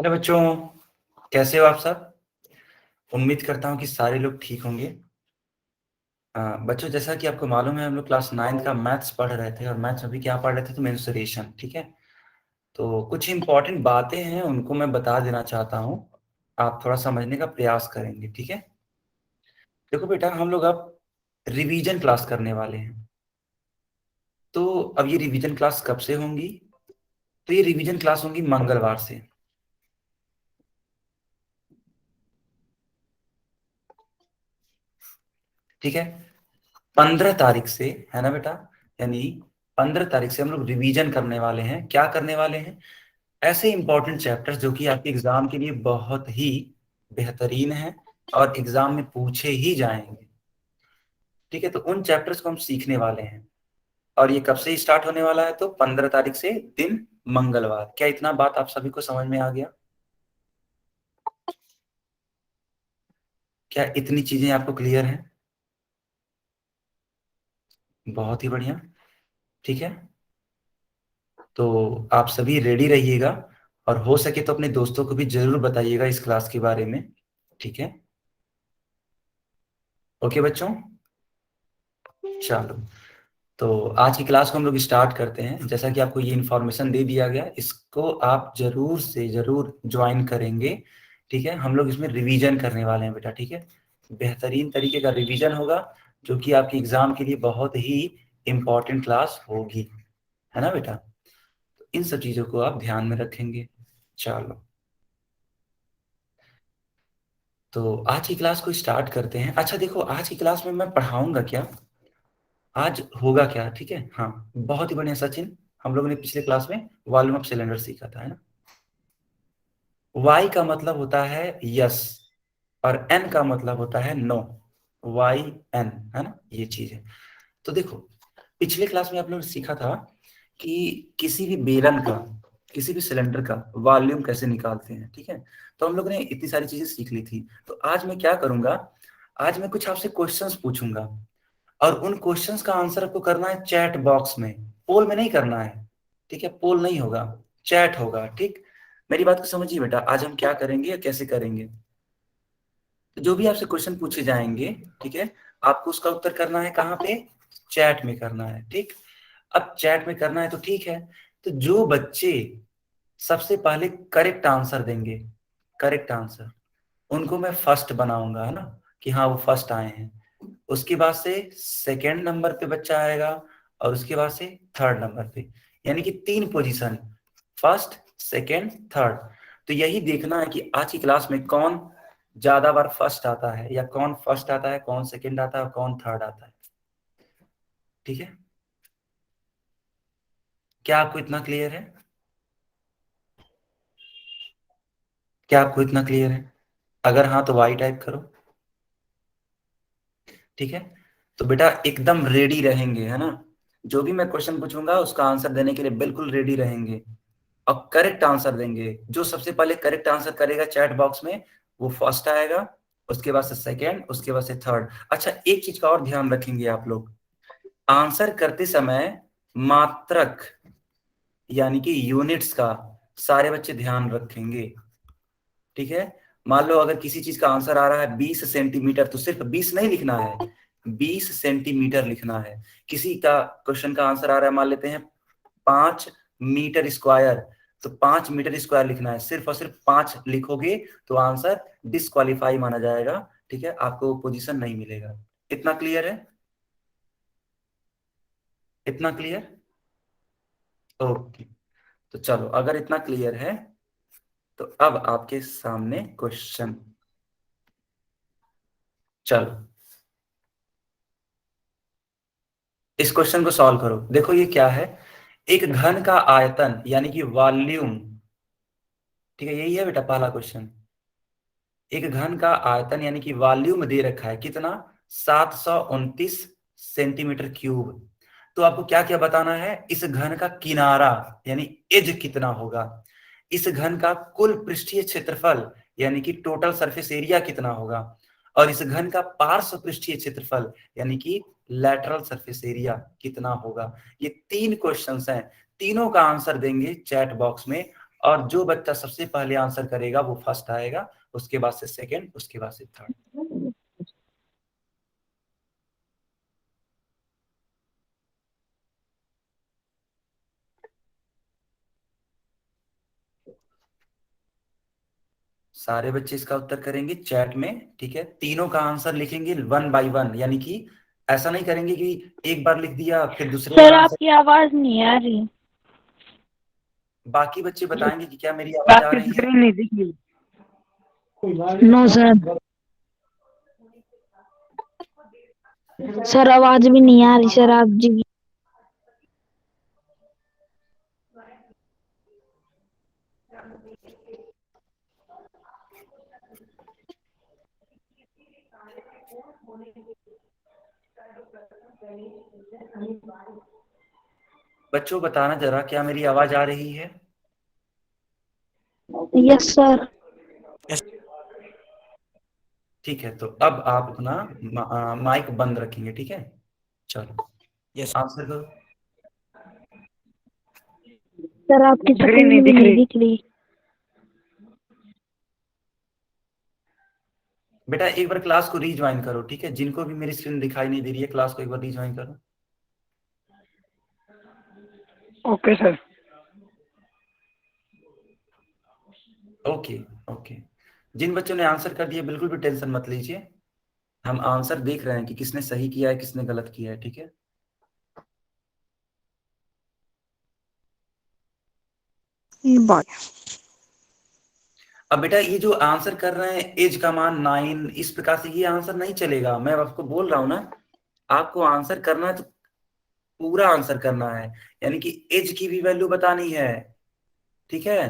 Hello बच्चों, कैसे हो आप सब? उम्मीद करता हूँ कि सारे लोग ठीक होंगे। बच्चों, जैसा कि आपको मालूम है, हम लोग क्लास 9 का मैथ्स पढ़ रहे थे और मैथ्स में भी क्या पढ़ रहे थे तो मेंस्ट्रुएशन। ठीक है, तो कुछ इंपॉर्टेंट बातें हैं, उनको मैं बता देना चाहता हूँ। आप थोड़ा समझने का प्रयास करेंगे, ठीक है? देखो बेटा, हम लोग अब रिवीजन क्लास करने वाले हैं। तो अब ये रिवीजन क्लास कब से होंगी? तो ये रिवीजन क्लास होंगी मंगलवार से। ठीक है, 15 तारीख से, है ना बेटा? यानी 15 तारीख से हम लोग रिवीजन करने वाले हैं। क्या करने वाले हैं? ऐसे इंपॉर्टेंट चैप्टर्स जो कि आपके एग्जाम के लिए बहुत ही बेहतरीन है और एग्जाम में पूछे ही जाएंगे। ठीक है, तो उन चैप्टर्स को हम सीखने वाले हैं। और ये कब से स्टार्ट होने वाला है? तो 15 तारीख से, दिन मंगलवार। क्या इतना बात आप सभी को समझ में आ गया? क्या इतनी चीजें आपको क्लियर हैं? बहुत ही बढ़िया। ठीक है, तो आप सभी रेडी रहिएगा और हो सके तो अपने दोस्तों को भी जरूर बताइएगा इस क्लास के बारे में। ठीक है, ओके बच्चों, चलो। तो आज की क्लास को हम लोग स्टार्ट करते हैं। जैसा कि आपको ये इन्फॉर्मेशन दे दिया गया, इसको आप जरूर से जरूर ज्वाइन करेंगे। ठीक है, हम लोग इसमें रिवीजन करने वाले हैं बेटा। ठीक है, बेहतरीन तरीके का रिवीजन होगा जो कि आपके एग्जाम के लिए बहुत ही इंपॉर्टेंट क्लास होगी, है ना बेटा? तो इन सब चीजों को आप ध्यान में रखेंगे। चलो, तो आज की क्लास को स्टार्ट करते हैं। अच्छा देखो, आज की क्लास में मैं पढ़ाऊंगा क्या, आज होगा क्या? ठीक है, हाँ, बहुत ही बढ़िया सचिन। हम लोगों ने पिछले क्लास में वॉल्यूम ऑफ सिलेंडर सीखा था, है ना? वाई का मतलब होता है यस और एन का मतलब होता है नो। वाई एन, है ना, ये चीज है। तो देखो, पिछले क्लास में आप लोगों ने सीखा था कि किसी भी बेलन का, किसी भी सिलेंडर का वॉल्यूम कैसे निकालते हैं। ठीक है, तो हम लोगों ने इतनी सारी चीजें सीख ली थी। तो आज मैं क्या करूंगा, आज मैं कुछ आपसे क्वेश्चंस पूछूंगा और उन क्वेश्चंस का आंसर आपको करना है चैट बॉक्स में, पोल में नहीं करना है। ठीक है, पोल नहीं होगा, चैट होगा। ठीक, मेरी बात को समझिए बेटा। आज हम क्या करेंगे या कैसे करेंगे, तो जो भी आपसे क्वेश्चन पूछे जाएंगे, ठीक है, आपको उसका उत्तर करना है कहाँ पे? चैट में करना है। ठीक, अब चैट में करना है तो ठीक है। तो जो बच्चे सबसे पहले करेक्ट आंसर देंगे, करेक्ट आंसर, उनको मैं फर्स्ट बनाऊंगा, है ना, कि हाँ वो फर्स्ट आए हैं। उसके बाद से सेकेंड नंबर पे बच्चा आएगा और उसके बाद से थर्ड नंबर पे, यानी कि 3 पोजीशन, फर्स्ट, सेकेंड, थर्ड। तो यही देखना है कि आज की क्लास में कौन ज्यादा बार फर्स्ट आता है, या कौन फर्स्ट आता है, कौन सेकेंड आता है और कौन थर्ड आता है। ठीक है, क्या आपको इतना क्लियर है? क्या आपको इतना क्लियर है? अगर हाँ तो वाई टाइप करो। ठीक है, तो बेटा एकदम रेडी रहेंगे, है ना? जो भी मैं क्वेश्चन पूछूंगा उसका आंसर देने के लिए बिल्कुल रेडी रहेंगे और करेक्ट आंसर देंगे। जो सबसे पहले करेक्ट आंसर करेगा चैट बॉक्स में, वो फर्स्ट आएगा, उसके बाद से सेकेंड, उसके बाद से थर्ड। अच्छा, एक चीज का और ध्यान रखेंगे आप लोग, आंसर करते समय मात्रक यानी कि यूनिट्स का सारे बच्चे ध्यान रखेंगे। ठीक है, मान लो अगर किसी चीज का आंसर आ रहा है 20 सेंटीमीटर, तो सिर्फ 20 नहीं लिखना है, 20 सेंटीमीटर लिखना है। किसी का क्वेश्चन का आंसर आ रहा है, मान लेते हैं 5 मीटर स्क्वायर, तो 5 मीटर स्क्वायर लिखना है। सिर्फ और सिर्फ 5 लिखोगे तो आंसर डिस्क्वालीफाई माना जाएगा। ठीक है, आपको पोजीशन नहीं मिलेगा। इतना क्लियर है? इतना क्लियर? ओके, तो चलो, अगर इतना क्लियर है तो अब आपके सामने क्वेश्चन। चलो, इस क्वेश्चन को सॉल्व करो। देखो ये क्या है, एक घन का आयतन यानी कि वॉल्यूम। ठीक है, यही है बेटा पहला क्वेश्चन। एक घन का आयतन यानी कि वॉल्यूम दे रखा है, कितना? 729 सेंटीमीटर क्यूब। तो आपको क्या क्या बताना है? इस घन का किनारा यानी एज कितना होगा, इस घन का कुल पृष्ठीय क्षेत्रफल यानी कि टोटल सरफेस एरिया कितना होगा, और इस घन का पार्श्व पृष्ठीय क्षेत्रफल यानी कि लैटरल सरफेस एरिया कितना होगा। ये 3 क्वेश्चंस हैं, तीनों का आंसर देंगे चैट बॉक्स में और जो बच्चा सबसे पहले आंसर करेगा वो फर्स्ट आएगा, उसके बाद से सेकंड, उसके बाद से थर्ड। सारे बच्चे इसका उत्तर करेंगे चैट में, ठीक है। तीनों का आंसर लिखेंगे 1 बाय 1, यानी कि ऐसा नहीं करेंगे कि एक बार लिख दिया फिर दूसरे सर बार आंसर। आपकी आवाज नहीं आ रही। बाकी बच्चे बताएंगे कि क्या मेरी आवाज आ रही है। नहीं दिख रही। नो सर, सर आवाज भी नहीं आ रही सर आप जी। बच्चों बताना जरा, क्या मेरी आवाज आ रही है। Yes sir. ठीक है, तो अब आप अपना माइक बंद रखेंगे, ठीक है। चलो यस आंसर करो। सर आपकी स्क्रीन भी नहीं दिख रही। बेटा एक बार क्लास को रीज्वाइन करो, ठीक है। जिनको भी मेरी स्क्रीन दिखाई नहीं दे रही है, क्लास को एक बार रीज्वाइन करो। Okay sir. Okay okay. जिन बच्चों ने आंसर कर दिया बिल्कुल भी टेंशन मत लीजिए, हम आंसर देख रहे हैं कि किसने सही किया है किसने गलत किया है, ठीक है। बाय। अब बेटा ये जो आंसर कर रहे हैं एज का मान 9, इस प्रकार से ये आंसर नहीं चलेगा। मैं आपको बोल रहा हूं ना, आपको आंसर करना है तो पूरा आंसर करना है, यानी कि एज की भी वैल्यू बतानी है, ठीक है।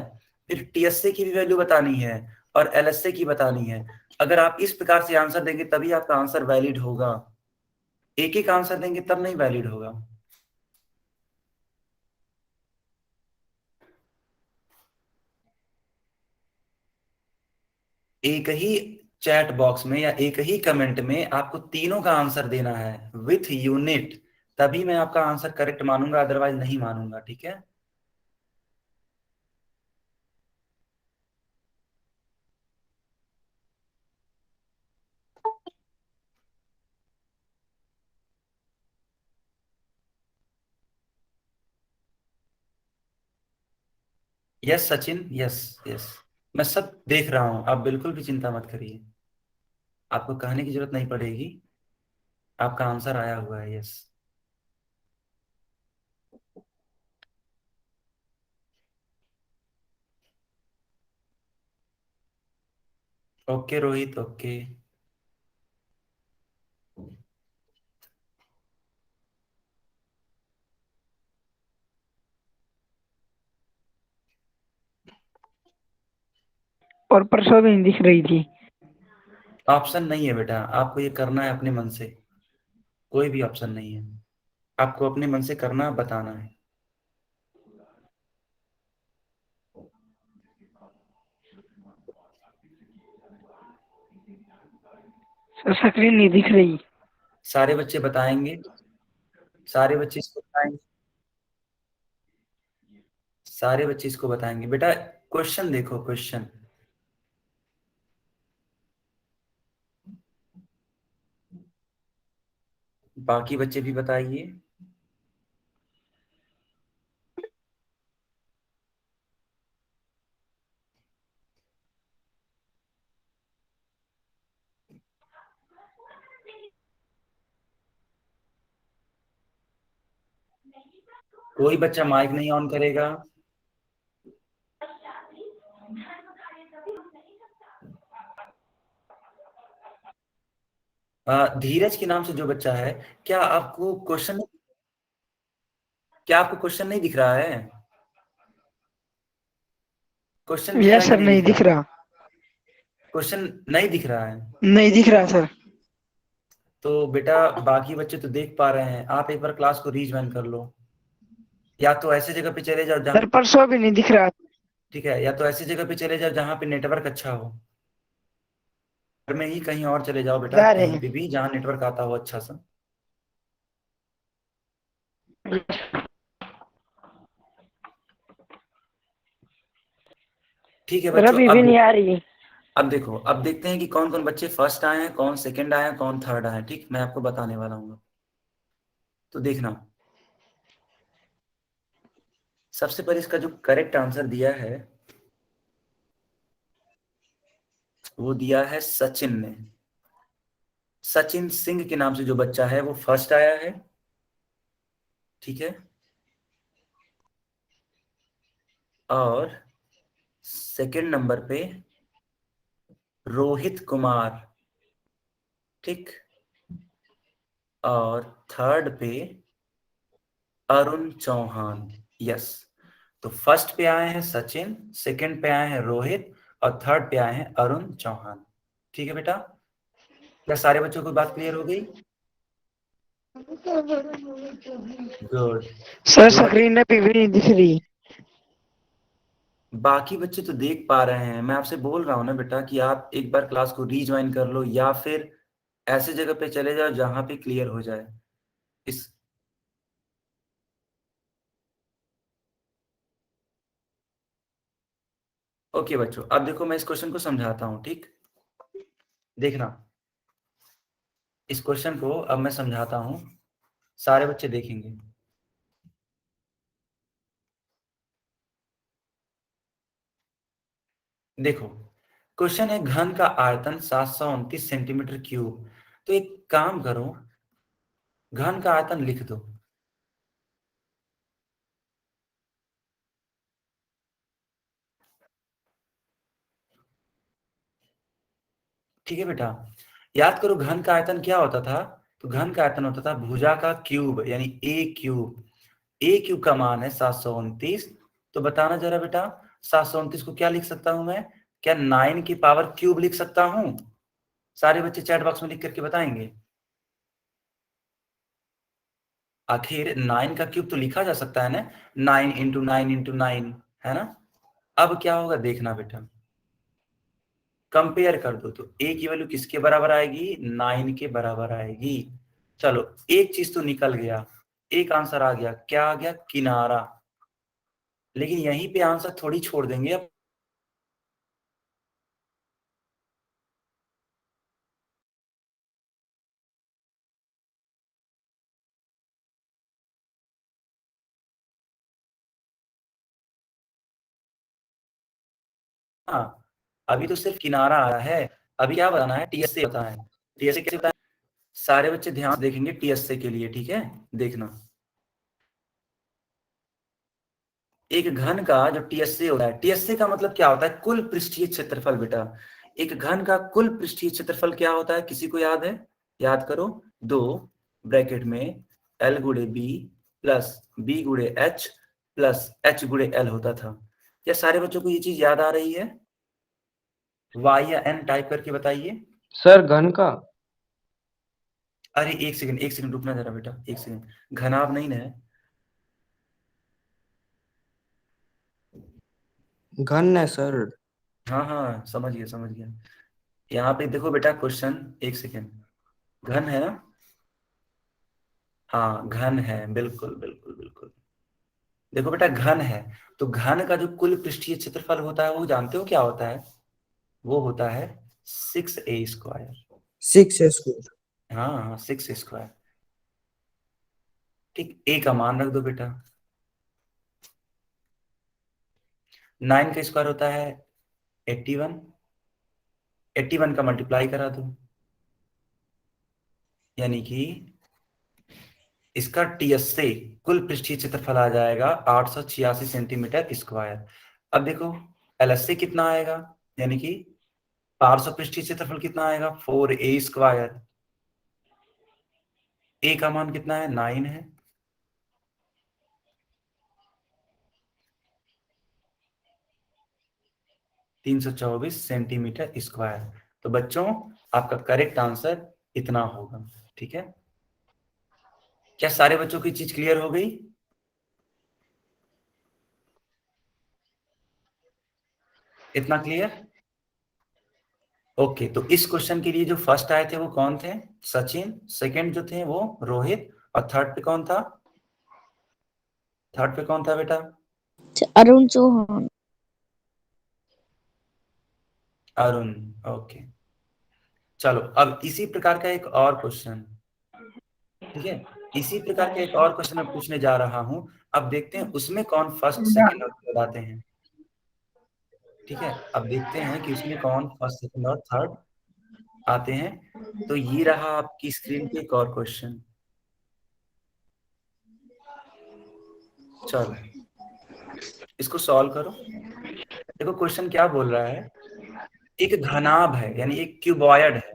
फिर टीएसए की भी वैल्यू बतानी है और एलएसए की बतानी है। अगर आप इस प्रकार से आंसर देंगे तभी आपका आंसर वैलिड होगा, एक एक आंसर देंगे तब नहीं वैलिड होगा। एक ही चैट बॉक्स में या एक ही कमेंट में आपको तीनों का आंसर देना है विथ यूनिट, तभी मैं आपका आंसर करेक्ट मानूंगा, अदरवाइज नहीं मानूंगा, ठीक है। यस सचिन, यस यस, मैं सब देख रहा हूं, आप बिल्कुल भी चिंता मत करिए, आपको कहने की जरूरत नहीं पड़ेगी, आपका आंसर आया हुआ है, यस। Okay Rohit, okay. और परसों भी नहीं दिख रही थी। ऑप्शन नहीं है बेटा, आपको ये करना है अपने मन से, कोई भी ऑप्शन नहीं है, आपको अपने मन से करना बताना है। सर स्क्रीन नहीं दिख रही। सारे बच्चे बताएंगे, सारे बच्चे इसको बताएंगे, सारे बच्चे इसको बताएंगे। बेटा क्वेश्चन देखो, क्वेश्चन। बाकी बच्चे भी बताइए। कोई बच्चा माइक नहीं ऑन करेगा। धीरज के नाम से जो बच्चा है, क्या आपको क्वेश्चन, क्या आपको क्वेश्चन नहीं दिख रहा है। क्वेश्चन दिख रहा यस है कि सर नहीं नहीं दिख रहा दिख है। रहा। क्वेश्चन नहीं दिख रहा है। नहीं दिख रहा सर। तो बेटा बाकी बच्चे तो देख पा रहे हैं, आप एक बार क्लास को रीज्वाइन कर लो, या तो ऐसे जगह पे चले जाओ जहाँ, सर परसों भी नहीं दिख रहा। ठीक है, या तो ऐसी जगह पे चले जाओ जहाँ पे नेटवर्क अच्छा हो, घर में ही कहीं और चले जाओ बेटा, जा रहे कहीं हैं। पे भी जहाँ नेटवर्क आता हो अच्छा सा। ठीक है सर बच्चों, अभी भी नहीं आ रही। अब देखो, अब देखते हैं कि कौन कौन बच्चे फर्स्ट आए हैं, कौन सेकंड आए हैं, कौन थर्ड आए हैं। ठीक, मैं आपको बताने वाला हूँ। तो देखना, सबसे पहले इसका जो करेक्ट आंसर दिया है वो दिया है सचिन ने। सचिन सिंह के नाम से जो बच्चा है वो फर्स्ट आया है। ठीक है, और सेकंड नंबर पे रोहित कुमार। ठीक, और थर्ड पे अरुण चौहान। यस, तो फर्स्ट पे आए हैं सचिन, सेकंड पे आए हैं रोहित, और थर्ड पे आए हैं अरुण चौहान। ठीक है बेटा, क्या सारे बच्चों को बात क्लियर हो गई? गुड। सर तो स्क्रीन अभी भी नहीं दिख रही। बाकी बच्चे तो देख पा रहे हैं। मैं आपसे बोल रहा हूँ ना बेटा कि आप एक बार क्लास को रीज्वाइन कर लो, या फिर ऐसे जगह पे चले जाओ जहां पे क्लियर हो जाए। इस ओके बच्चों, अब देखो मैं इस क्वेश्चन को समझाता हूँ। ठीक, देखना, इस क्वेश्चन को अब मैं समझाता हूँ, सारे बच्चे देखेंगे। देखो, क्वेश्चन है घन का आयतन 729 सेंटीमीटर क्यूब। तो एक काम करो, घन का आयतन लिख दो। ठीक है बेटा, याद करो घन का आयतन क्या होता था। तो घन का आयतन होता था भुजा का क्यूब, यानी ए क्यूब। ए क्यूब का मान है 729। तो बताना जरा बेटा, 729 को क्या लिख सकता हूं मैं? क्या 9 की पावर क्यूब लिख सकता हूं? सारे बच्चे चैट बॉक्स में लिख करके बताएंगे। आखिर 9 का क्यूब तो लिखा जा सकता है ना, 9 × 9 × 9, है ना। अब क्या होगा देखना बेटा, कंपेयर कर दो तो ए की वैल्यू किसके बराबर आएगी? 9 के बराबर आएगी। चलो, एक चीज तो निकल गया, एक आंसर आ गया। क्या आ गया? किनारा। लेकिन यहीं पे आंसर थोड़ी छोड़ देंगे अब। हाँ, अभी तो सिर्फ किनारा आया है। अभी क्या बताना है? टीएसए बताना है। टीएसए कैसे बताना है? सारे बच्चे ध्यान देखेंगे टीएसए के लिए। ठीक है, देखना, एक घन का जो टीएसए होता है, टीएसए का मतलब क्या होता है? कुल पृष्ठीय क्षेत्रफल बेटा। एक घन का कुल पृष्ठीय क्षेत्रफल क्या होता है? किसी को याद है? याद करो, 2 ब्रैकेट में एल गुणे बी प्लस बी गुणे एच प्लस एच गुणे एल होता था। क्या सारे बच्चों को ये चीज याद आ रही है? वाई या एन टाइप करके बताइए। सर घन का अरे एक सेकंड, एक सेकंड रुकना जरा बेटा, एक सेकंड। घनाभ नहीं ना है? घन है सर। हाँ हाँ, समझ गया समझ गया। यहाँ पे देखो बेटा क्वेश्चन, एक सेकंड। घन है ना? हाँ घन है, बिल्कुल बिल्कुल बिल्कुल। देखो बेटा घन है, तो घन का जो कुल पृष्ठीय क्षेत्रफल होता है वो जानते हो क्या होता है? वो होता है 6a²। 6 स्क्वायर। हाँ हाँ, 6 स्क्वायर। ठीक, ए का मान रख दो बेटा। 9 का स्क्वायर होता है 81। 81 का मल्टीप्लाई करा दो, यानी कि इसका टीएसए कुल पृष्ठीय क्षेत्रफल आ जाएगा 886 सेंटीमीटर स्क्वायर। अब देखो एलएसए कितना आएगा, यानी कि 500 पृष्ठीय क्षेत्रफल कितना आएगा? 4a²। ए का मान कितना है? 9 है। 324 सेंटीमीटर स्क्वायर। तो बच्चों, आपका करेक्ट आंसर इतना होगा। ठीक है, क्या सारे बच्चों की चीज क्लियर हो गई? इतना क्लियर? ओके, तो इस क्वेश्चन के लिए जो फर्स्ट आए थे वो कौन थे? सचिन। सेकंड जो थे वो रोहित, और थर्ड पे कौन था? थर्ड पे कौन था बेटा? अरुण चौहान। अरुण। ओके, चलो अब इसी प्रकार का एक और क्वेश्चन, ठीक है, इसी प्रकार का एक और क्वेश्चन मैं पूछने जा रहा हूं। अब देखते हैं उसमें कौन फर्स्ट सेकंड और थर्ड आते हैं। ठीक है, अब देखते हैं कि उसमें कौन फर्स्ट सेकंड और थर्ड आते हैं। तो ये रहा आपकी स्क्रीन पे एक और क्वेश्चन। चलो इसको सॉल्व करो। देखो क्वेश्चन क्या बोल रहा है, एक घनाभ है यानी एक क्यूबॉयड है,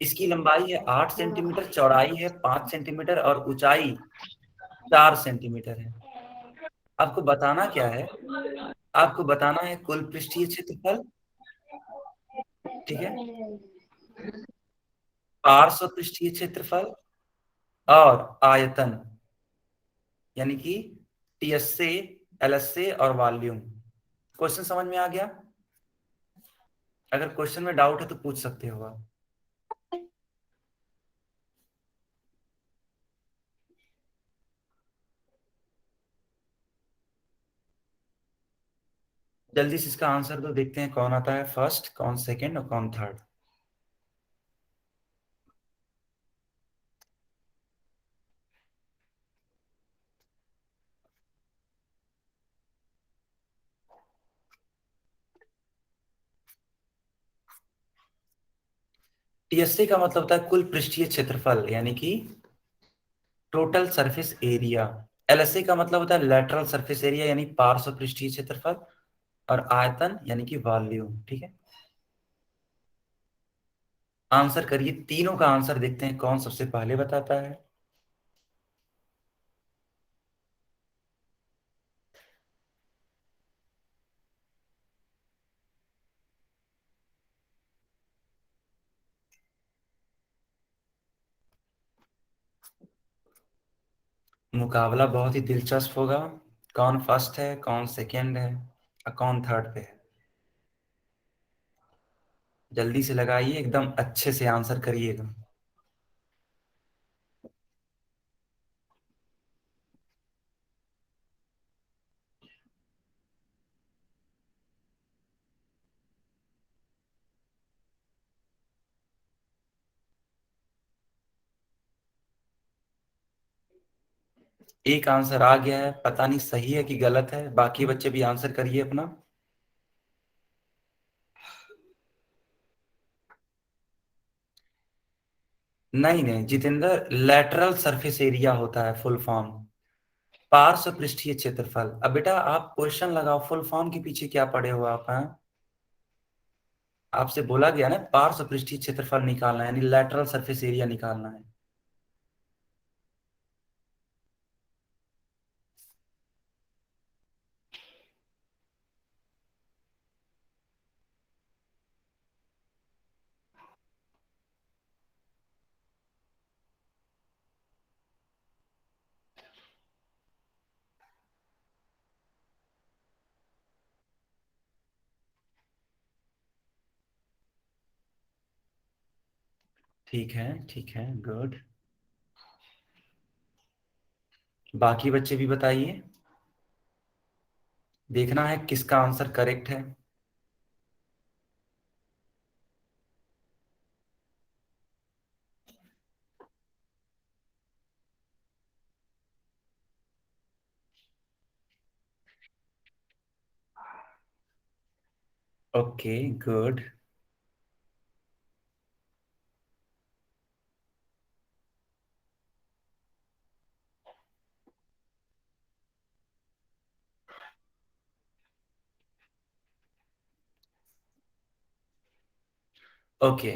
इसकी लंबाई है 8 सेंटीमीटर, चौड़ाई है 5 सेंटीमीटर और ऊंचाई 4 सेंटीमीटर है। आपको बताना क्या है, आपको बताना है कुल पृष्ठीय क्षेत्रफल, ठीक है, पार्श्व पृष्ठीय क्षेत्रफल और आयतन, यानी कि टीएसए, एलएसए और वॉल्यूम। क्वेश्चन समझ में आ गया? अगर क्वेश्चन में डाउट है तो पूछ सकते हो आप। जल्दी से इसका आंसर दो, देखते हैं कौन आता है फर्स्ट, कौन सेकंड और कौन थर्ड। टीएसए का मतलब होता है कुल पृष्ठीय क्षेत्रफल, यानी कि टोटल सरफेस एरिया। एलएसए का मतलब होता है लेटरल सरफेस एरिया, यानी पार्श्व पृष्ठीय क्षेत्रफल। और आयतन यानी कि वॉल्यूम। ठीक है, आंसर करिए, तीनों का आंसर देखते हैं कौन सबसे पहले बताता है। मुकाबला बहुत ही दिलचस्प होगा, कौन फर्स्ट है, कौन सेकंड है और कौन थर्ड पे है। जल्दी से लगाइए, एकदम अच्छे से आंसर करिएगा। एक आंसर आ गया है, पता नहीं सही है कि गलत है, बाकी बच्चे भी आंसर करिए अपना। नहीं नहीं जितेंद्र, लेटरल सरफेस एरिया होता है फुल फॉर्म, पार्श्व पृष्ठीय क्षेत्रफल। अब बेटा आप क्वेश्चन लगाओ, फुल फॉर्म के पीछे क्या पढ़े हो आप हैं? आपसे बोला गया ना पार्श्व पृष्ठीय क्षेत्रफल निकालना है, यानी लेटरल सरफेस एरिया निकालना है। ठीक है, ठीक है, गुड। बाकी बच्चे भी बताइए, देखना है किसका आंसर करेक्ट है। Okay, good. ओके,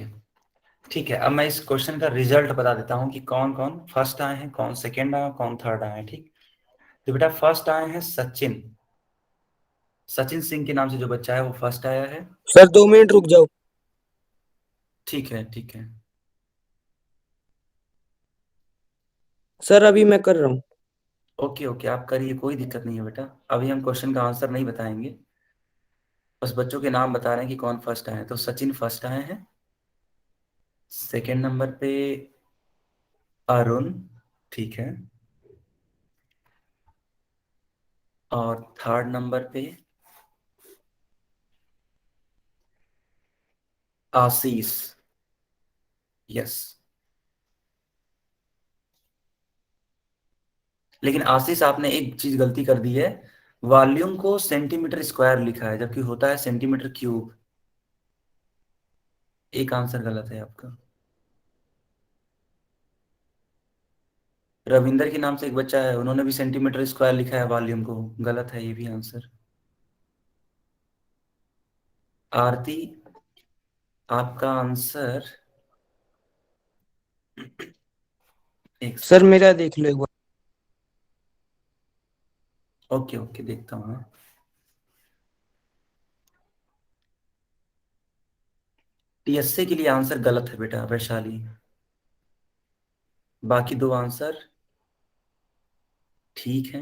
ठीक है, अब मैं इस क्वेश्चन का रिजल्ट बता देता हूँ कि कौन कौन फर्स्ट आए हैं, कौन सेकंड आए, कौन थर्ड आए हैं। ठीक, तो बेटा फर्स्ट आए हैं सचिन, सचिन सिंह के नाम से जो बच्चा है वो फर्स्ट आया है। सर 2 मिनट रुक जाओ। ठीक है, ठीक है। सर अभी मैं कर रहा हूँ। ओके ओके, आप करिए, कोई दिक्कत नहीं है बेटा। अभी हम क्वेश्चन का आंसर नहीं बताएंगे, बस बच्चों के नाम बता रहे हैं कि कौन फर्स्ट आए हैं। तो सचिन फर्स्ट आए हैं, सेकंड नंबर पे अरुण, ठीक है, और थर्ड नंबर पे आशीष, यस। लेकिन आशीष आपने एक चीज गलती कर दी है, वॉल्यूम को सेंटीमीटर स्क्वायर लिखा है जबकि होता है सेंटीमीटर क्यूब। एक आंसर गलत है आपका। रविंदर के नाम से एक बच्चा है, उन्होंने भी सेंटीमीटर स्क्वायर लिखा है वॉल्यूम को, गलत है ये भी आंसर। आरती, आपका आंसर एक सर सेकंड। मेरा देख लो एक बार। ओके ओके, देखता हूँ मैं। टीएसए के लिए आंसर गलत है बेटा वैशाली। बाकी दो आंसर ठीक है।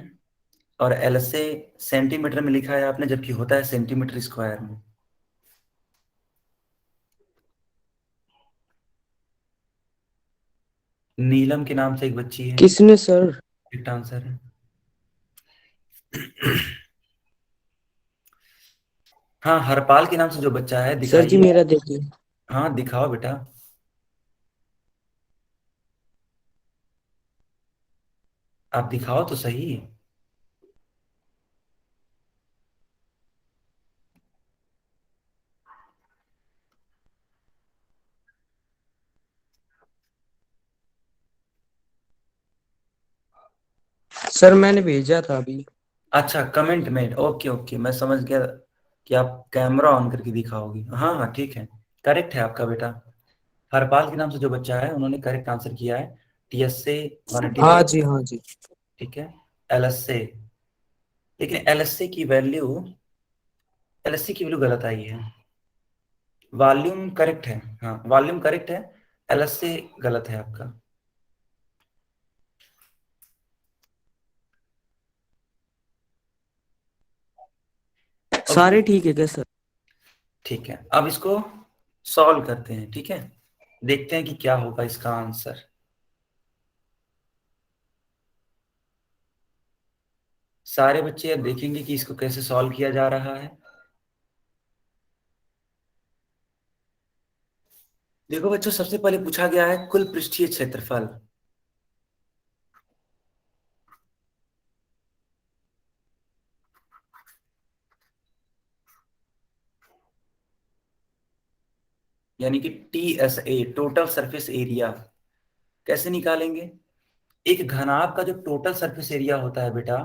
और एलएसए सेंटीमीटर में लिखा है आपने जबकि होता है सेंटीमीटर स्क्वायर में। नीलम के नाम से एक बच्ची है, किसने सर? करेक्ट आंसर है। हाँ, हरपाल के नाम से जो बच्चा है, सर जी दिखाइए। मेरा देखिए। हाँ दिखाओ बेटा। आप दिखाओ तो सही। सर मैंने भेजा था अभी। अच्छा, कमेंट में, ओके ओके, मैं समझ गया कि आप कैमरा ऑन करके दिखाओगे। हाँ हाँ ठीक है, करेक्ट है आपका बेटा। हरपाल के नाम से जो बच्चा है उन्होंने करेक्ट आंसर किया है। टीएसए हाँ 188। जी हाँ जी। ठीक है। एलएसए, लेकिन एलएसए की वैल्यू गलत आई है। वॉल्यूम करेक्ट है, हाँ वॉल्यूम करेक्ट है, एलएसए गलत है आपका। ओके, सारे ठीक है क्या सर? ठीक है, अब इसको सॉल्व करते हैं, ठीक है। देखते हैं कि क्या होगा इसका आंसर। सारे बच्चे अब देखेंगे कि इसको कैसे सॉल्व किया जा रहा है। देखो बच्चों, सबसे पहले पूछा गया है कुल पृष्ठीय क्षेत्रफल। यानी कि टीएसए, टोटल सरफेस एरिया। कैसे निकालेंगे? एक घनाभ का जो टोटल सरफेस एरिया होता है बेटा,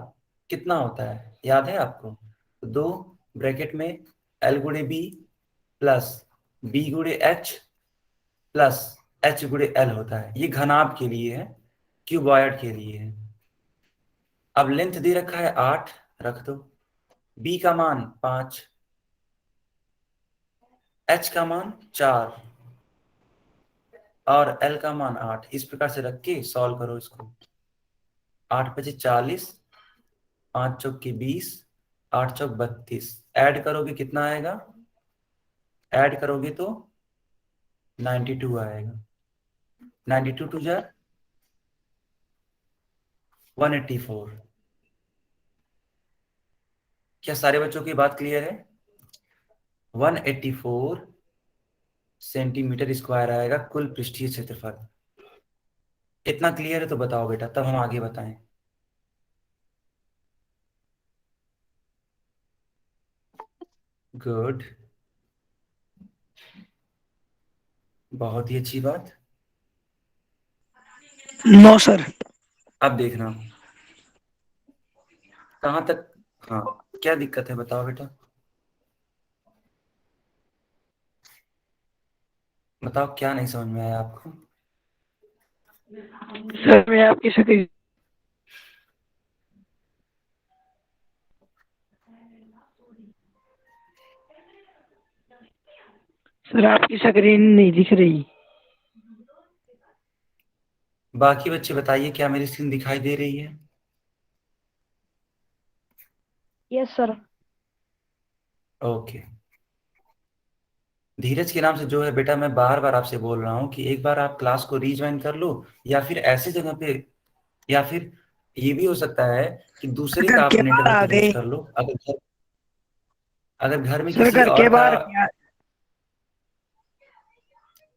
कितना होता है याद है आपको? तो दो ब्रैकेट में एल गुणे बी प्लस बी गुणे एच प्लस एच गुणे एल होता है। ये घनाभ के लिए है, क्यूबॉइड के लिए है। अब लेंथ दे रखा है 8, रख दो। बी का मान 5, एच का मान 4 और एल का मान 8। इस प्रकार से रख के सॉल्व करो इसको। 8 पचे 40, 5 चौक की 20, 8 चौक 32। ऐड करोगे कितना आएगा? ऐड करोगे तो 92 आएगा। 92 टू जार 184। क्या सारे बच्चों की बात क्लियर है? 184 सेंटीमीटर स्क्वायर आएगा कुल पृष्ठीय क्षेत्रफल। इतना क्लियर है तो बताओ बेटा, तब हम आगे बताएं। गुड, बहुत ही अच्छी बात। No sir. अब देखना कहाँ तक। हाँ, क्या दिक्कत है बताओ बेटा, बताओ क्या नहीं समझ में आया आपको? सर मैं आपकी स्क्रीन सर आपकी स्क्रीन नहीं दिख रही। बाकी बच्चे बताइए, क्या मेरी स्क्रीन दिखाई दे रही है? Yes sir. ओके। धीरज के नाम से जो है बेटा, मैं बार बार आपसे बोल रहा हूँ कि एक बार आप क्लास को रीज्वाइन कर लो, या फिर ऐसे जगह पे, या फिर ये भी हो सकता है कि दूसरे घर का आप के बाहर नेटवर्क आ यूज गए। कर लो। अगर घर में सर किसी घर और के का, बाहर क्या?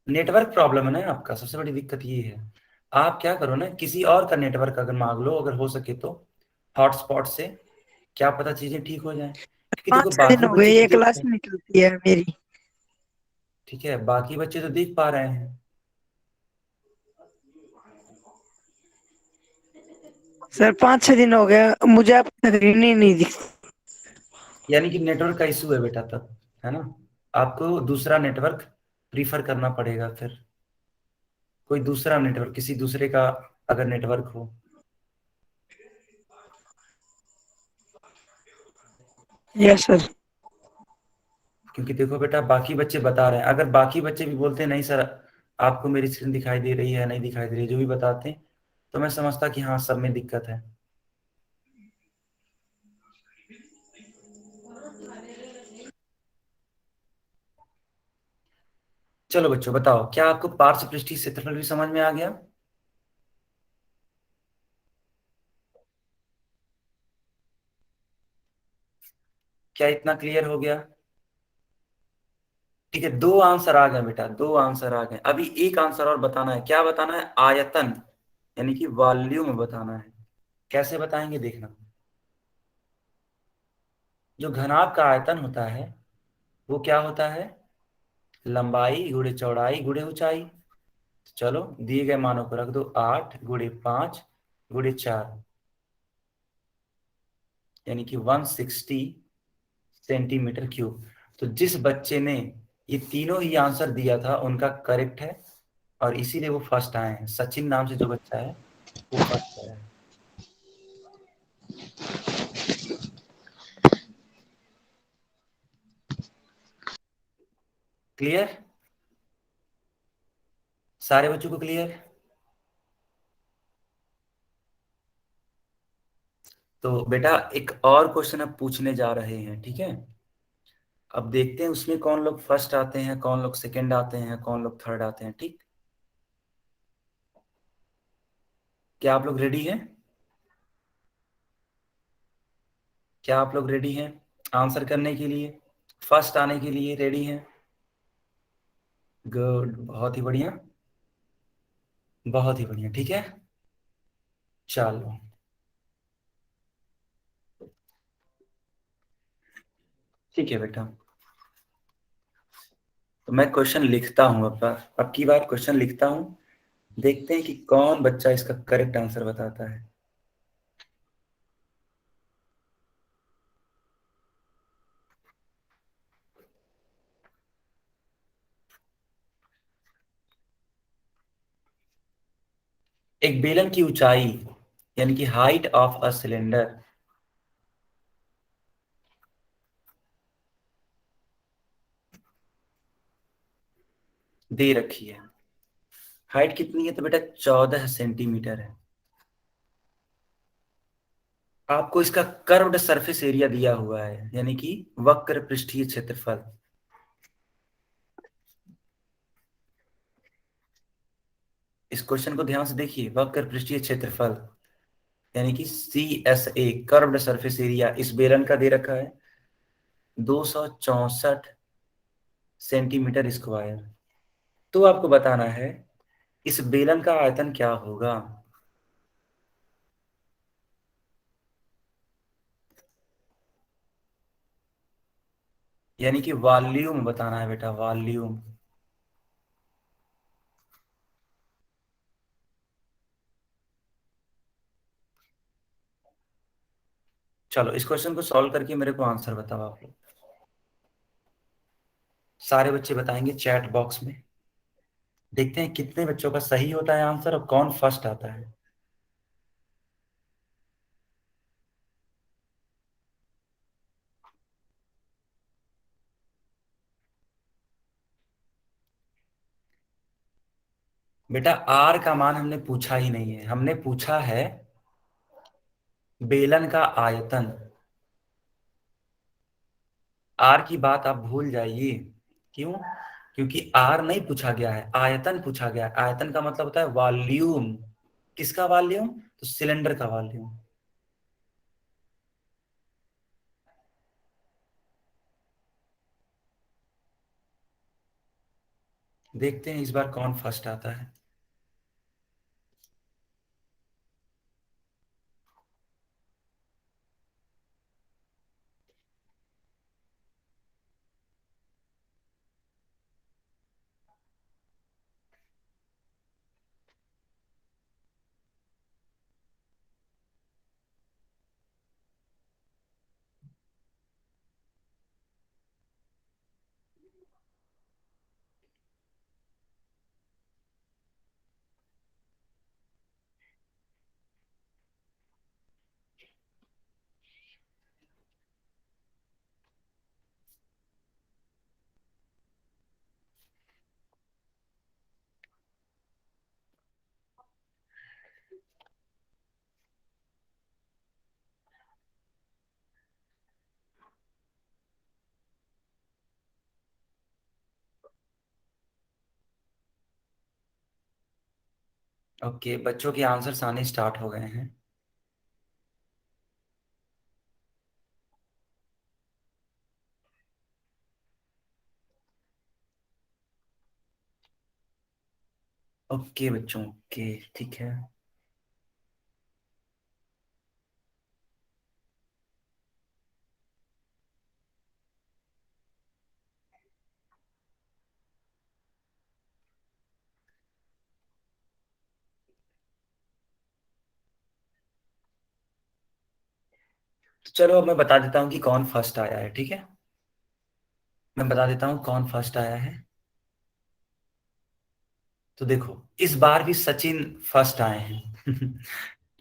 नेटवर्क प्रॉब्लम है ना आपका, सबसे बड़ी दिक्कत ये है। आप क्या करो ना, किसी और का नेटवर्क अगर मांग लो, अगर हो सके तो हॉटस्पॉट से, क्या पता चीजें ठीक हो जाएं, क्योंकि देखो 5-6 दिन बाकी हो गए, बच्चे तो ये देख क्लास रहे हैं। नहीं निकलती है मेरी। ठीक है, बाकी बच्चे तो देख पा रहे हैं। सर 5-6 दिन हो गया, मुझे आपकी स्क्रीन ही नहीं दिखती। यानी कि नेटवर्क का इशू है बेटा तब, है ना। आपको दूसरा नेटवर्क प्रीफर करना पड़ेगा फिर, कोई दूसरा नेटवर्क, किसी दूसरे का अगर नेटवर्क हो। Yes sir. क्योंकि देखो बेटा, बाकी बच्चे बता रहे हैं, अगर बाकी बच्चे भी बोलते हैं नहीं सर आपको मेरी स्क्रीन दिखाई दे रही है, नहीं दिखाई दे रही है, जो भी बताते हैं, तो मैं समझता कि हाँ सब में दिक्कत है। चलो बच्चों बताओ, क्या आपको पार्श्व पृष्ठीय क्षेत्रफल भी समझ में आ गया? क्या इतना क्लियर हो गया? ठीक है, दो आंसर आ गए बेटा, दो आंसर आ गए। अभी एक आंसर और बताना है, क्या बताना है? आयतन, यानी कि वॉल्यूम बताना है। कैसे बताएंगे देखना। जो घनाभ का आयतन होता है वो क्या होता है? लंबाई गुणे चौड़ाई गुणे ऊंचाई। चलो दिए गए मानों को रख दो, 8 × 5 × 4, यानी कि 160 सेंटीमीटर क्यूब। तो जिस बच्चे ने ये तीनों ही आंसर दिया था उनका करेक्ट है, और इसीलिए वो फर्स्ट आए हैं। सचिन नाम से जो बच्चा है वो फर्स्ट आया है। क्लियर? सारे बच्चों को क्लियर? तो बेटा एक और क्वेश्चन अब पूछने जा रहे हैं, ठीक है। अब देखते हैं उसमें कौन लोग फर्स्ट आते हैं, कौन लोग सेकंड आते हैं, कौन लोग थर्ड आते हैं, ठीक। क्या आप लोग रेडी हैं? क्या आप लोग रेडी हैं आंसर करने के लिए, फर्स्ट आने के लिए रेडी हैं? गुड, बहुत ही बढ़िया, बहुत ही बढ़िया, ठीक है। चलो ठीक है बेटा, तो मैं क्वेश्चन लिखता हूं, अब की बार क्वेश्चन लिखता हूं। देखते हैं कि कौन बच्चा इसका करेक्ट आंसर बताता है। एक बेलन की ऊंचाई, यानी कि हाइट ऑफ अ सिलेंडर, दे रखी है। हाइट कितनी है? तो बेटा 14 सेंटीमीटर है। आपको इसका कर्व्ड सरफेस एरिया दिया हुआ है, यानी कि वक्र पृष्ठीय क्षेत्रफल। इस क्वेश्चन को ध्यान से देखिए, वक्र पृष्ठीय क्षेत्रफल यानी कि CSA, कर्व्ड सरफेस एरिया, इस बेलन का दे रखा है 264 सेंटीमीटर स्क्वायर। तो आपको बताना है इस बेलन का आयतन क्या होगा। यानी कि वॉल्यूम बताना है बेटा, वॉल्यूम। चलो इस क्वेश्चन को सॉल्व करके मेरे को आंसर बताओ आप लोग। सारे बच्चे बताएंगे चैट बॉक्स में। देखते हैं कितने बच्चों का सही होता है आंसर और कौन फर्स्ट आता है। बेटा आर का मान हमने पूछा ही नहीं है, हमने पूछा है बेलन का आयतन। आर की बात आप भूल जाइए। क्यों? क्योंकि आर नहीं पूछा गया है, आयतन पूछा गया है। आयतन का मतलब होता है वॉल्यूम। किसका वॉल्यूम? तो सिलेंडर का वॉल्यूम। देखते हैं इस बार कौन फर्स्ट आता है। ओके, बच्चों के आंसर्स आने स्टार्ट हो गए हैं। ओके बच्चों, ओके, ठीक है। तो चलो अब मैं बता देता हूँ कि कौन फर्स्ट आया है, ठीक है। मैं बता देता हूँ कौन फर्स्ट आया है। तो देखो, इस बार भी सचिन फर्स्ट आए हैं।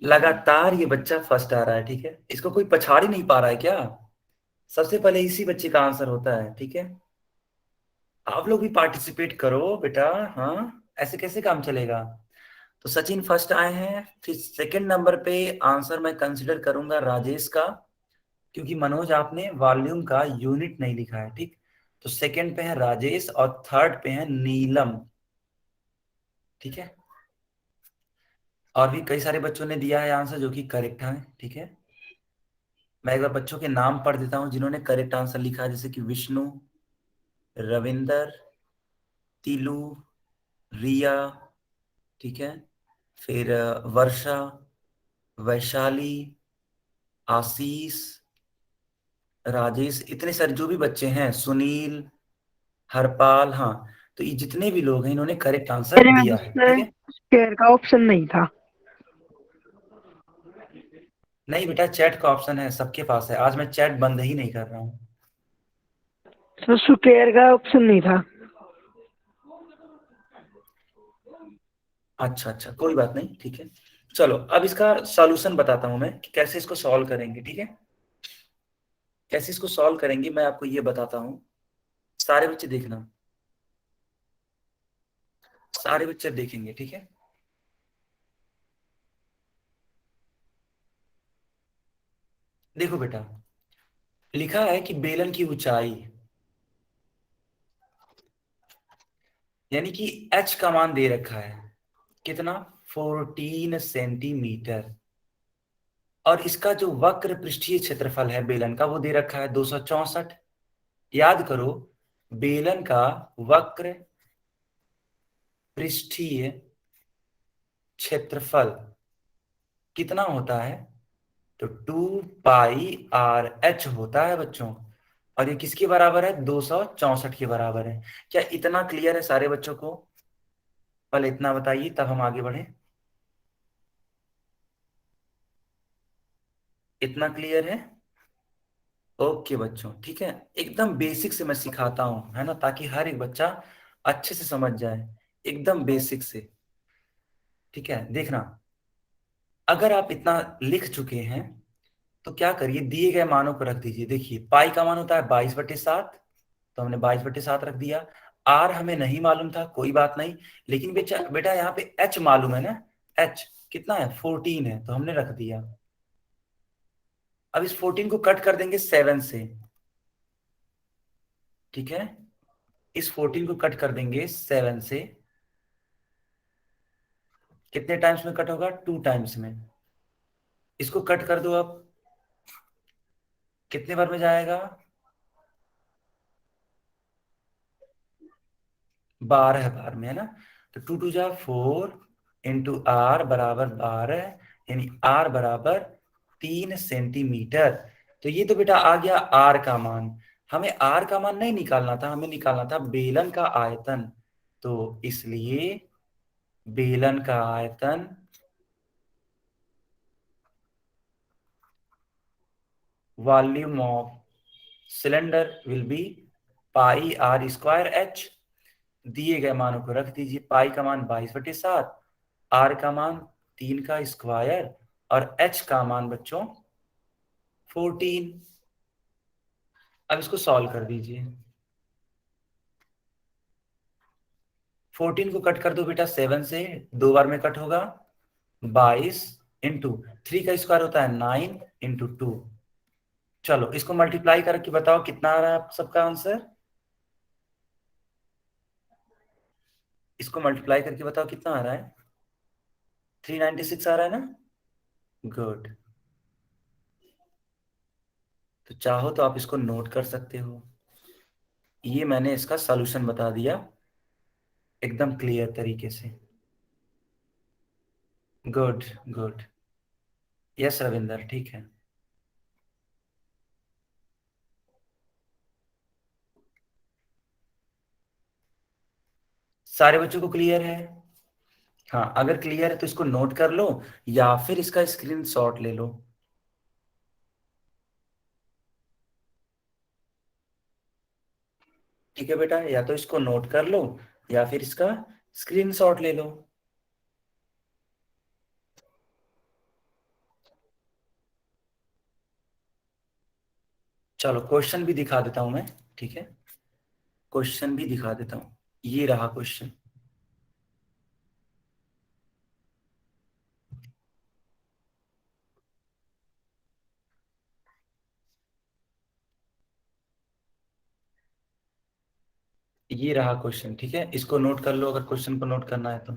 लगातार ये बच्चा फर्स्ट आ रहा है, ठीक है। इसको कोई पछाड़ ही नहीं पा रहा है क्या? सबसे पहले इसी बच्चे का आंसर होता है, ठीक है। आप लोग भी पार्टिसिपेट करो बेटा। हाँ, ऐसे कैसे काम चलेगा? तो सचिन फर्स्ट आए हैं। फिर सेकंड नंबर पे आंसर मैं कंसिडर करूंगा राजेश का, क्योंकि मनोज आपने वॉल्यूम का यूनिट नहीं लिखा है, ठीक। तो सेकंड पे है राजेश और थर्ड पे है नीलम, ठीक है। और भी कई सारे बच्चों ने दिया है आंसर जो कि करेक्ट है, ठीक है। मैं एक बार बच्चों के नाम पढ़ देता हूँ जिन्होंने करेक्ट आंसर लिखा है, जैसे कि विष्णु, रविंदर, तिलू, रिया, ठीक है। फिर वर्षा, वैशाली, आशीष, राजेश, इतने सारे जो भी बच्चे हैं, सुनील, हरपाल, हाँ। तो ये जितने भी लोग हैं इन्होंने करेक्ट आंसर मेरे में दिया है, ठीक उसमें है। स्क्वायर का ऑप्शन नहीं था। नहीं बेटा, चैट का ऑप्शन है, सबके पास है। आज मैं चैट बंद ही नहीं कर रहा हूँ। तो स्क्वायर का ऑप्शन नहीं था। अच्छा अच्छा, कोई बात नहीं, ठीक है। चलो अब इसका सॉल्यूशन बताता हूँ मैं कि कैसे इसको सॉल्व करेंगे, ठीक है। कैसे इसको सॉल्व करेंगे मैं आपको ये बताता हूँ। सारे बच्चे देखना, सारे बच्चे देखेंगे, ठीक है। देखो बेटा, लिखा है कि बेलन की ऊंचाई, यानी कि एच का मान दे रखा है कितना, 14 सेंटीमीटर। और इसका जो वक्र पृष्ठीय क्षेत्रफल है बेलन का वो दे रखा है 264। याद करो, बेलन का वक्र पृष्ठीय क्षेत्रफल कितना होता है? तो 2 पाई r h होता है बच्चों। और ये किसके बराबर है? 264 के बराबर है। क्या इतना क्लियर है सारे बच्चों को? पहले इतना बताइए तब हम आगे बढ़े। इतना क्लियर है? ओके बच्चों, ठीक है। एकदम बेसिक से मैं सिखाता हूं, है ना, ताकि हर एक बच्चा अच्छे से समझ जाए, एकदम बेसिक से, ठीक है। देखना, अगर आप इतना लिख चुके हैं तो क्या करिए, दिए गए मानों को रख दीजिए। देखिए, पाई का मान होता है 22/7, तो हमने 22/7 रख दिया। आर हमें नहीं मालूम था, कोई बात नहीं। लेकिन बेटा बेटा यहाँ पे एच मालूम है ना। एच कितना है? 14 है, तो हमने रख दिया। अब इस 14 को कट कर देंगे 7 से, ठीक है। इस 14 को कट कर देंगे 7 से। कितने टाइम्स में कट होगा? 2 टाइम्स में। इसको कट कर दो अब, कितने बार में जाएगा? 12 बार में, है ना। तो 2 × 4 इंटू आर बराबर 12, यानी आर बराबर 3 सेंटीमीटर। तो ये तो बेटा आ गया आर का मान। हमें आर का मान नहीं निकालना था, हमें निकालना था बेलन का आयतन। तो इसलिए बेलन का आयतन volume of cylinder will be pi R square H. दिए गए मानों को रख दीजिए। पाई का मान 22/7, आर का मान 3 का स्क्वायर, और एच का मान बच्चों 14। अब इसको सॉल्व कर दीजिए। 14 को कट कर दो बेटा 7 से, 2 बार में कट होगा। 22 इंटू 3 का स्क्वायर होता है 9 इंटू 2। चलो इसको मल्टीप्लाई करके बताओ कितना आ रहा है आप सबका आंसर। इसको मल्टीप्लाई करके बताओ कितना आ रहा है। 396 आ रहा है ना। गुड। तो चाहो तो आप इसको नोट कर सकते हो। ये मैंने इसका सॉल्यूशन बता दिया एकदम क्लियर तरीके से। Good good. यस रविंदर, ठीक है। सारे बच्चों को क्लियर है। हाँ, अगर क्लियर है तो इसको नोट कर लो या फिर इसका स्क्रीनशॉट ले लो। ठीक है बेटा, या तो इसको नोट कर लो या फिर इसका स्क्रीनशॉट ले लो। चलो क्वेश्चन भी दिखा देता हूं मैं, ठीक है। क्वेश्चन भी दिखा देता हूं। ये रहा क्वेश्चन। ये रहा क्वेश्चन, ठीक है। इसको नोट कर लो अगर क्वेश्चन को नोट करना है तो।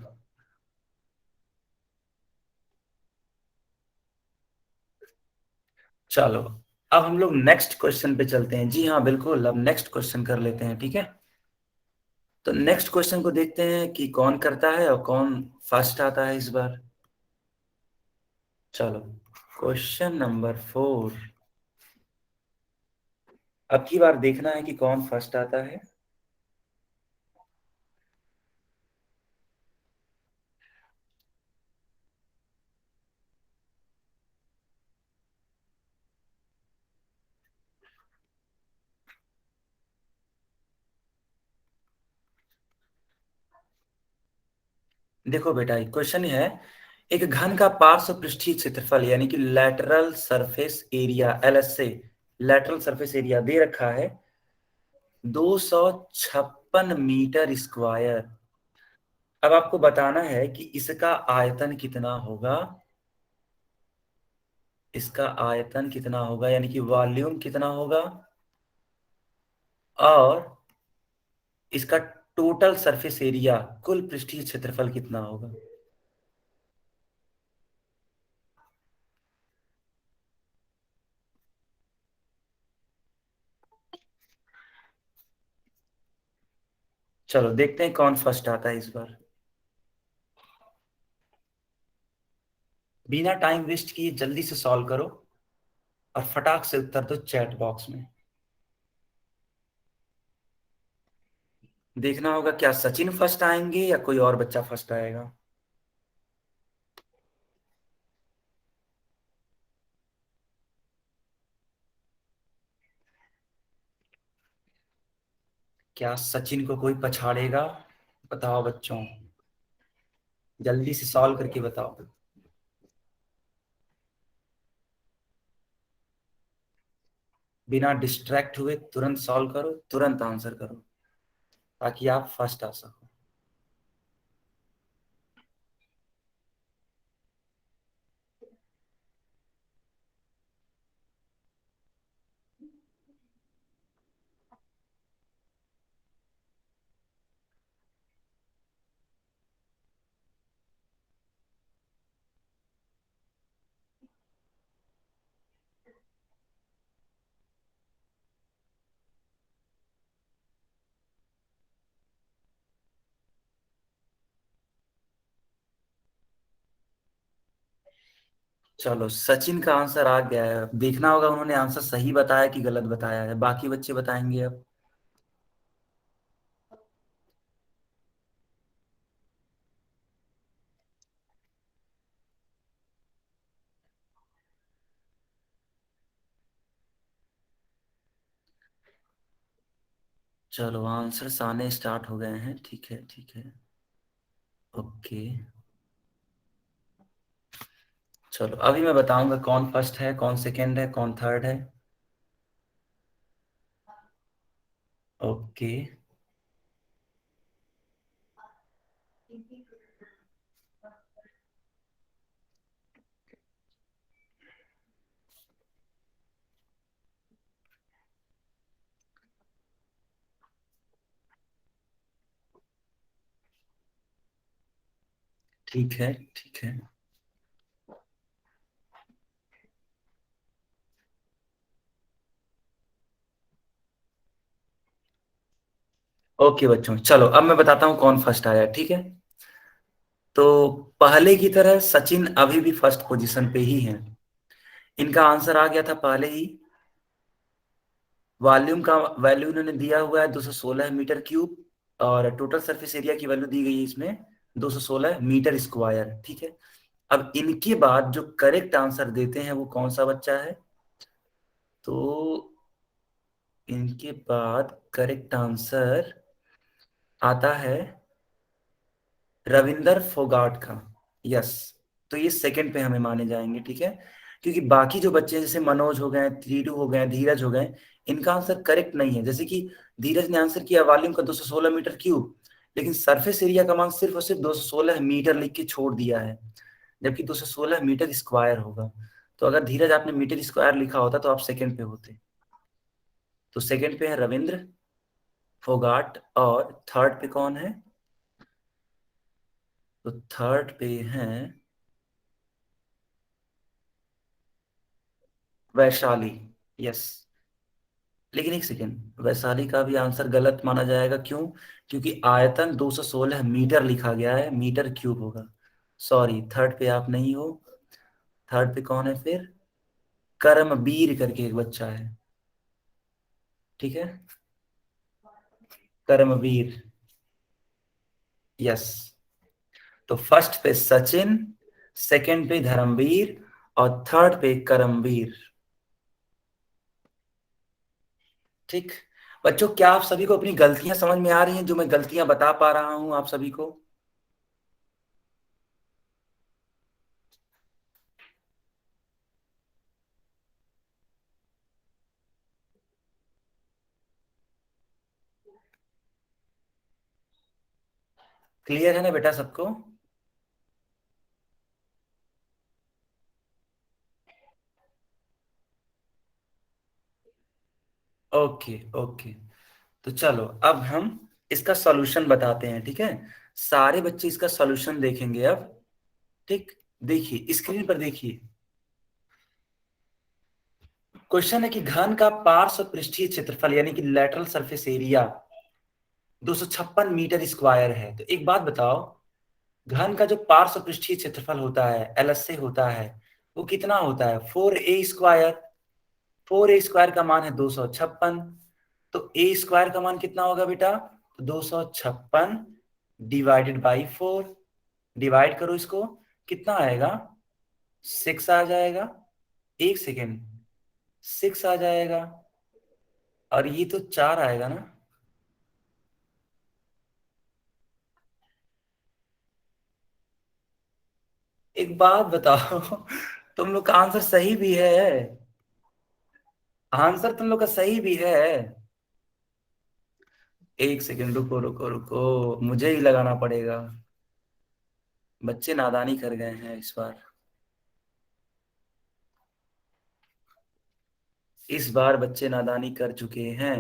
चलो अब हम लोग नेक्स्ट क्वेश्चन पे चलते हैं। जी हाँ बिल्कुल, अब नेक्स्ट क्वेश्चन कर लेते हैं, ठीक है। तो नेक्स्ट क्वेश्चन को देखते हैं कि कौन करता है और कौन फर्स्ट आता है इस बार। चलो क्वेश्चन नंबर 4। अब की बार देखना है कि कौन फर्स्ट आता है। देखो बेटा क्वेश्चन है, एक घन का पार्श्व पृष्ठीय क्षेत्रफल यानी कि lateral surface area LSA, lateral surface area दे रखा है 256 मीटर स्क्वायर। अब आपको बताना है कि इसका आयतन कितना होगा। इसका आयतन कितना होगा यानी कि वॉल्यूम कितना होगा, और इसका टोटल सरफेस एरिया कुल पृष्ठीय क्षेत्रफल कितना होगा। चलो देखते हैं कौन फर्स्ट आता है इस बार। बिना टाइम वेस्ट किए जल्दी से सॉल्व करो और फटाक से उत्तर दो चैट बॉक्स में। देखना होगा क्या सचिन फर्स्ट आएंगे या कोई और बच्चा फर्स्ट आएगा। क्या सचिन को कोई पछाड़ेगा। बताओ बच्चों, जल्दी से सॉल्व करके बताओ। बिना डिस्ट्रैक्ट हुए तुरंत सॉल्व करो, तुरंत आंसर करो ताकि आप फर्स्ट आ सको। चलो सचिन का आंसर आ गया है, देखना होगा उन्होंने आंसर सही बताया कि गलत बताया है, बाकी बच्चे बताएंगे अब। चलो आंसर्स आने स्टार्ट हो गए हैं, ठीक है ठीक है। ओके, चलो अभी मैं बताऊंगा कौन फर्स्ट है, कौन सेकंड है, कौन थर्ड है। ओके, ठीक है ठीक है। ओके बच्चों, चलो अब मैं बताता हूँ कौन फर्स्ट आया, ठीक है। तो पहले की तरह सचिन अभी भी फर्स्ट पोजीशन पे ही है। इनका आंसर आ गया था पहले ही। वॉल्यूम का वैल्यू इन्होंने दिया हुआ है 216 मीटर क्यूब, और टोटल सरफेस एरिया की वैल्यू दी गई है इसमें 216 मीटर स्क्वायर, ठीक है। अब इनके बाद जो करेक्ट आंसर देते हैं वो कौन सा बच्चा है, तो इनके बाद करेक्ट आंसर आता है रविंदर फोगाट का। यस, तो ये सेकंड पे हमें माने जाएंगे, ठीक है। क्योंकि बाकी जो बच्चे जैसे मनोज हो गए, त्रिडू हो गए, धीरज हो गए, इनका आंसर करेक्ट नहीं है। जैसे कि धीरज ने आंसर किया वॉल्यूम का 216 मीटर क्यूब, लेकिन सरफेस एरिया का मान सिर्फ और सिर्फ 216 मीटर लिख के छोड़ दिया है, जबकि 216 मीटर स्क्वायर होगा। तो अगर धीरज आपने मीटर स्क्वायर लिखा होता तो आप सेकंड पे होते। तो सेकंड पे है रविंद्र फोगाट, और थर्ड पे कौन है, तो थर्ड पे हैं वैशाली। यस, लेकिन एक सेकेंड, वैशाली का भी आंसर गलत माना जाएगा, क्यों? क्योंकि आयतन 216 मीटर लिखा गया है, मीटर क्यूब होगा। सॉरी, थर्ड पे आप नहीं हो। थर्ड पे कौन है फिर? करमबीर करके एक बच्चा है, ठीक है, करमबीर। यस, तो फर्स्ट पे सचिन, सेकंड पे धर्मवीर, और थर्ड पे करमवीर, ठीक। बच्चों, क्या आप सभी को अपनी गलतियां समझ में आ रही हैं, जो मैं गलतियां बता पा रहा हूं आप सभी को? क्लियर है ना बेटा सबको? ओके ओके, तो चलो अब हम इसका सॉल्यूशन बताते हैं, ठीक है। सारे बच्चे इसका सॉल्यूशन देखेंगे अब, ठीक। देखिए स्क्रीन पर देखिए, क्वेश्चन है कि घन का पार्श्व पृष्ठीय क्षेत्रफल यानी कि lateral surface area 256 metre square है। तो एक बात बताओ, घन का जो पार्श्व पृष्ठीय क्षेत्रफल होता है, एलएसए होता है, वो कितना होता है? 4a square. 4a स्क्वायर का मान है 256, तो ए स्क्वायर का मान कितना होगा बेटा? 256 डिवाइडेड बाई 4। डिवाइड करो इसको, कितना आएगा? 6 आ जाएगा। एक सेकेंड, 6 आ जाएगा, और ये तो 4 आएगा ना। एक बात बताओ तुम लोग का आंसर सही भी है, आंसर तुम लोग का सही भी है। एक सेकेंड, रुको रुको रुको, मुझे ही लगाना पड़ेगा। बच्चे नादानी कर गए हैं इस बार, इस बार बच्चे नादानी कर चुके हैं।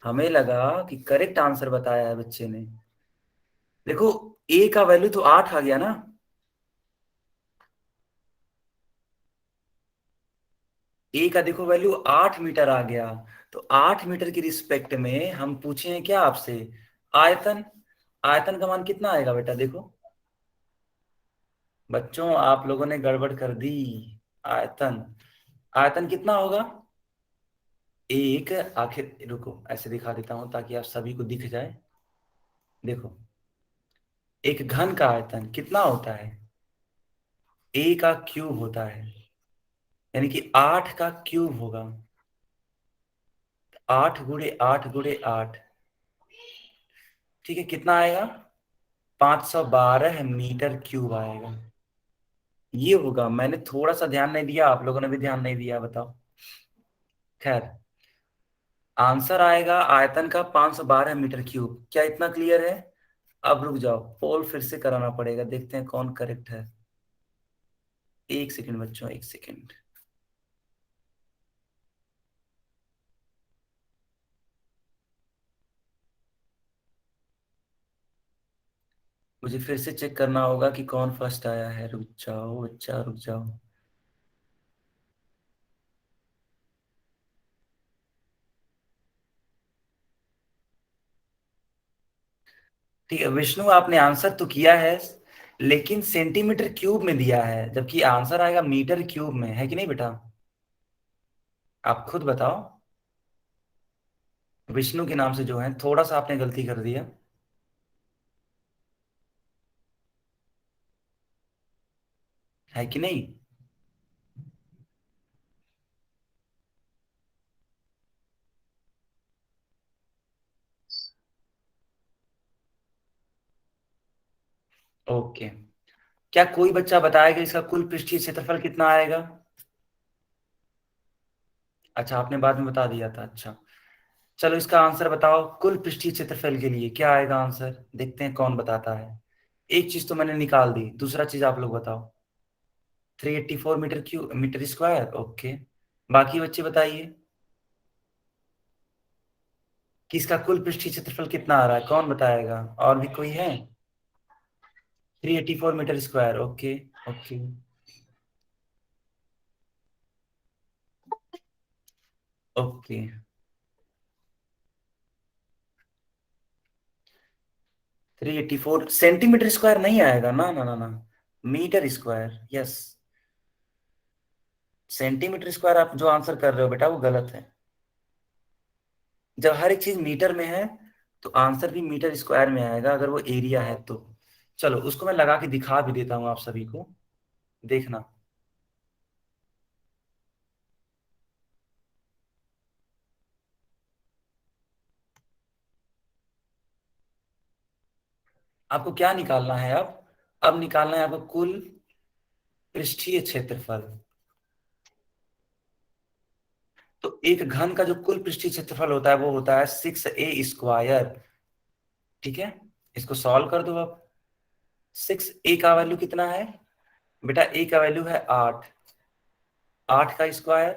हमें लगा कि करेक्ट आंसर बताया है बच्चे ने। देखो, ए का वैल्यू तो 8 आ गया ना, ए का देखो वैल्यू 8 मीटर आ गया। तो 8 मीटर की रिस्पेक्ट में हम पूछे हैं क्या आपसे? आयतन। आयतन का मान कितना आएगा बेटा? देखो, बच्चों आप लोगों ने गड़बड़ कर दी। आयतन, आयतन कितना होगा? एक, आखिर रुको ऐसे दिखा देता हूं ताकि आप सभी को दिख जाए। देखो, एक घन का आयतन कितना होता है? ए का क्यूब होता है, यानी कि 8 का क्यूब होगा। 8 × 8 × 8, ठीक है, कितना आएगा? 512 मीटर क्यूब आएगा। ये होगा। मैंने थोड़ा सा ध्यान नहीं दिया, आप लोगों ने भी ध्यान नहीं दिया, बताओ। खैर, आंसर आएगा आयतन का 512 मीटर क्यूब। क्या इतना क्लियर है? अब रुक जाओ, पोल फिर से कराना पड़ेगा, देखते हैं कौन करेक्ट है। एक सेकंड बच्चों, एक सेकंड। मुझे फिर से चेक करना होगा कि कौन फर्स्ट आया है। रुक जाओ बच्चा, रुक जाओ। ठीक है विष्णु, आपने आंसर तो किया है, लेकिन सेंटीमीटर क्यूब में दिया है, जबकि आंसर आएगा मीटर क्यूब में, है कि नहीं बेटा? आप खुद बताओ। विष्णु के नाम से जो है, थोड़ा सा आपने गलती कर दिया। है कि नहीं? ओके। क्या कोई बच्चा बताएगा इसका कुल पृष्ठीय क्षेत्रफल कितना आएगा? अच्छा, आपने बाद में बता दिया था। अच्छा, चलो इसका आंसर बताओ। कुल पृष्ठीय क्षेत्रफल के लिए क्या आएगा आंसर? देखते हैं कौन बताता है। एक चीज तो मैंने निकाल दी, दूसरा चीज आप लोग बताओ। 384 मीटर स्क्वायर। ओके, बाकी बच्चे बताइए कि इसका कुल पृष्ठीय क्षेत्रफल कितना आ रहा है, कौन बताएगा? और भी कोई है? 384 metre square. Okay, okay, okay. 384 centimetre square नहीं आएगा, ना ना ना ना, metre square. Yes, centimetre square आप जो आंसर कर रहे हो बेटा वो गलत है। जब हर एक चीज मीटर में है तो आंसर भी मीटर स्क्वायर में आएगा, अगर वो एरिया है तो। चलो उसको मैं लगा के दिखा भी देता हूँ आप सभी को, देखना। आपको क्या निकालना है अब निकालना है आपको कुल पृष्ठीय क्षेत्रफल। तो एक घन का जो कुल पृष्ठीय क्षेत्रफल होता है वो होता है 6a²। ठीक है, इसको सॉल्व कर दो अब। 6a का वैल्यू कितना है बेटा? a का वैल्यू है 8। 8 का स्क्वायर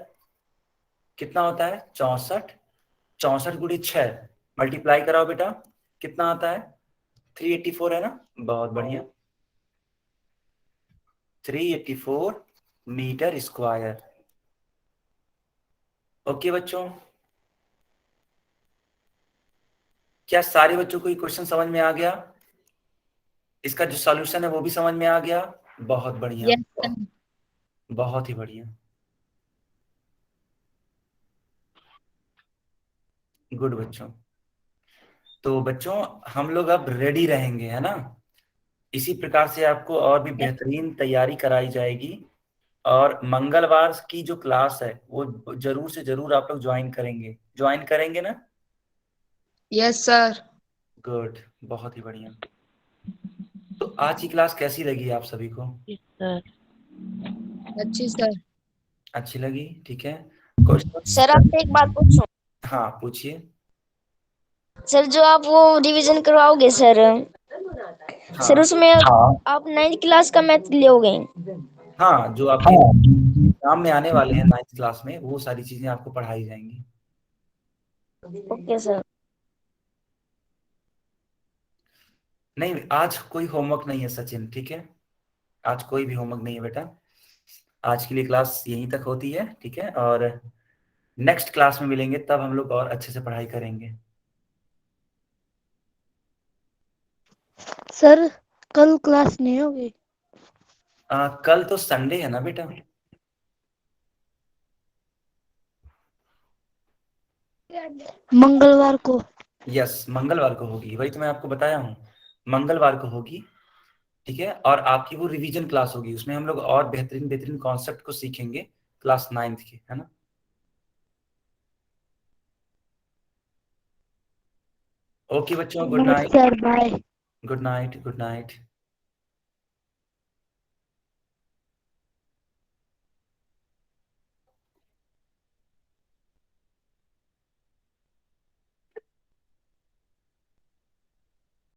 कितना होता है? 64। 64 × 6 मल्टीप्लाई कराओ बेटा, कितना आता है? 384 है ना? बहुत बढ़िया, 384 मीटर स्क्वायर। ओके बच्चों, क्या सारे बच्चों को ये क्वेश्चन समझ में आ गया? इसका जो सॉल्यूशन है वो भी समझ में आ गया? बहुत बढ़िया, यस सर। बहुत ही बढ़िया, गुड बच्चों। तो बच्चों हम लोग अब रेडी रहेंगे, है ना? इसी प्रकार से आपको और भी बेहतरीन तैयारी कराई जाएगी। और मंगलवार की जो क्लास है वो जरूर से जरूर आप लोग ज्वाइन करेंगे ना? Yes sir. गुड, बहुत ही बढ़िया। तो आज की क्लास कैसी लगी आप सभी को? सर अच्छी सर। अच्छी लगी, ठीक है। क्वेश्चन? सर आपसे एक बात पूछूं? हाँ पूछिए। सर जो आप वो रिवीजन करवाओगे सर, सर हाँ उसमें आप 9th क्लास का मैथ लोगे? हाँ, जो आपके एग्जाम में आने वाले हैं 9th क्लास में, वो सारी चीजें आपको पढ़ाई जाएंगी। Okay sir. नहीं, आज कोई होमवर्क नहीं है सचिन, ठीक है? आज कोई भी होमवर्क नहीं है बेटा। आज के लिए क्लास यहीं तक होती है, ठीक है? और नेक्स्ट क्लास में मिलेंगे, तब हम लोग और अच्छे से पढ़ाई करेंगे। सर कल क्लास नहीं होगी? कल तो संडे है ना बेटा? मंगलवार को। यस, मंगलवार को होगी, वही तो मैं आपको बताया हूँ, मंगलवार को होगी। ठीक है, और आपकी वो रिवीजन क्लास होगी, उसमें हम लोग और बेहतरीन बेहतरीन कॉन्सेप्ट को सीखेंगे, क्लास 9th के, है ना? ओके बच्चों, good night, sir bye. Good night, good night.